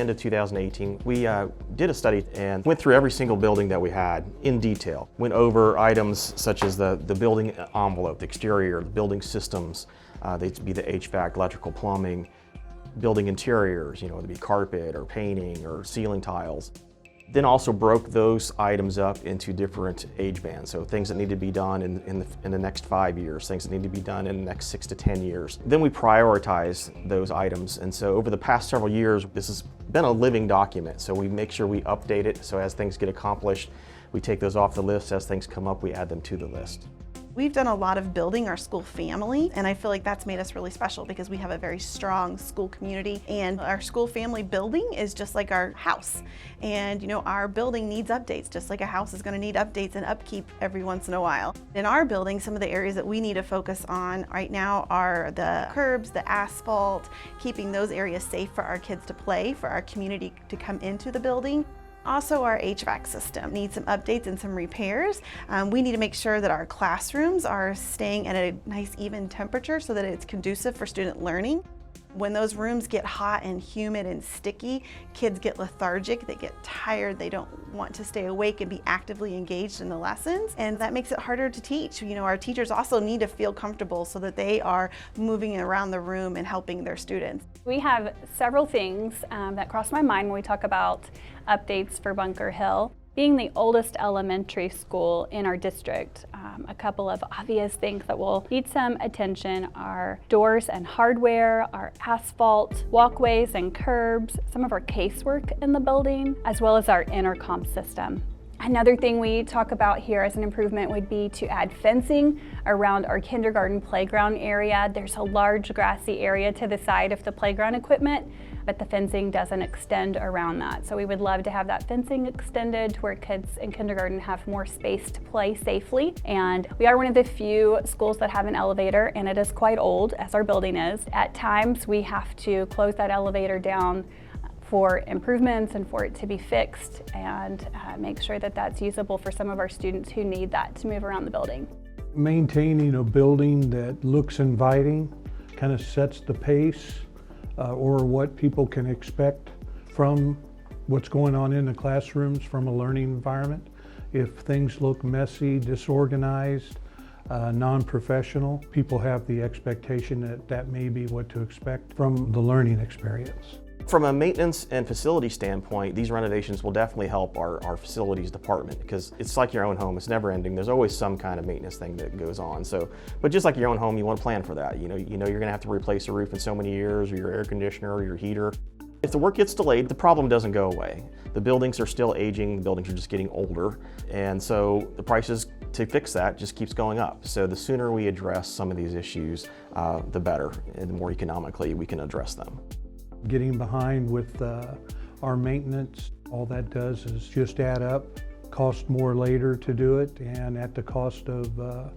end of 2018, we did a study and went through every single building that we had in detail. Went over items such as the building envelope, the exterior, the building systems, they'd be the HVAC, electrical, plumbing, building interiors, whether it be carpet or painting or ceiling tiles. Then also broke those items up into different age bands. So things that need to be done in the next 5 years, things that need to be done in the next 6 to 10 years. Then we prioritize those items. And so over the past several years, this has been a living document. So we make sure we update it. So as things get accomplished, we take those off the list. As things come up, we add them to the list. We've done a lot of building our school family, and I feel like that's made us really special because we have a very strong school community, and our school family building is just like our house. And our building needs updates, just like a house is going to need updates and upkeep every once in a while. In our building, some of the areas that we need to focus on right now are the curbs, the asphalt, keeping those areas safe for our kids to play, for our community to come into the building. Also, our HVAC system needs some updates and some repairs. We need to make sure that our classrooms are staying at a nice even temperature so that it's conducive for student learning. When those rooms get hot and humid and sticky, kids get lethargic, they get tired, they don't want to stay awake and be actively engaged in the lessons, and that makes it harder to teach. Our teachers also need to feel comfortable so that they are moving around the room and helping their students. We have several things that cross my mind when we talk about updates for Bunker Hill. Being the oldest elementary school in our district, a couple of obvious things that will need some attention are doors and hardware, our asphalt, walkways and curbs, some of our casework in the building, as well as our intercom system. Another thing we talk about here as an improvement would be to add fencing around our kindergarten playground area. There's a large grassy area to the side of the playground equipment, but the fencing doesn't extend around that. So we would love to have that fencing extended to where kids in kindergarten have more space to play safely. And we are one of the few schools that have an elevator, and it is quite old, as our building is. At times we have to close that elevator down for improvements and for it to be fixed, and make sure that that's usable for some of our students who need that to move around the building. Maintaining a building that looks inviting kind of sets the pace or what people can expect from what's going on in the classrooms from a learning environment. If things look messy, disorganized, non-professional, people have the expectation that that may be what to expect from the learning experience. From a maintenance and facility standpoint, these renovations will definitely help our facilities department, because it's like your own home. It's never ending. There's always some kind of maintenance thing that goes on. But just like your own home, you want to plan for that. You know you're going to have to replace the roof in so many years, or your air conditioner, or your heater. If the work gets delayed, the problem doesn't go away. The buildings are still aging. The buildings are just getting older. And so the prices to fix that just keeps going up. So the sooner we address some of these issues, the better, and the more economically we can address them. Getting behind with our maintenance, all that does is just add up, cost more later to do it, and at the cost of a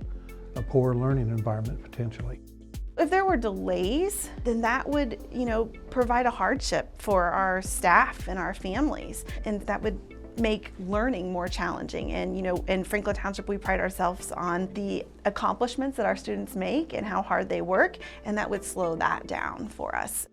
poor learning environment potentially. If there were delays, then that would, provide a hardship for our staff and our families, and that would make learning more challenging. And in Franklin Township, we pride ourselves on the accomplishments that our students make and how hard they work, and that would slow that down for us.